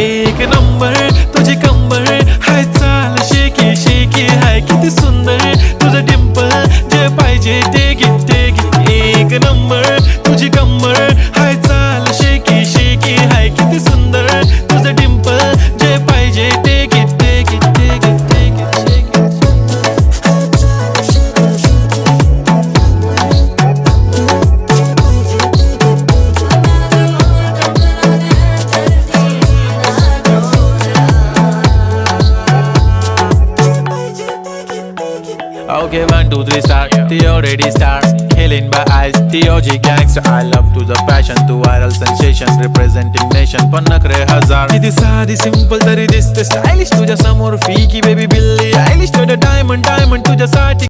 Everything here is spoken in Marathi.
एक नंबर तुझी कंबर हाय चाल शेकी शेकी हाय किती सुंदर तुझं डिंपल जे पाहिजे ते घे ते घे एक नंबर तुझी कंबर हाय चाल शेकी शेकी हाय किती सुंदर तुझं डिंपल जे पाहिजे ते घे ते घे ते घे ते घे Okay, 1, 2, 3 star. The already star. Killing by eyes. The OG gangster. I love to the passion, to viral sensation, representing nation. पण नखरे हजार. किती साधी सिंपल तरी दिसते स्टायलिश तुझ्या समोर फीकी बेबी बिल्ली आयलिश तुझ्या डायमंड डायमंड तुझ्यासाठी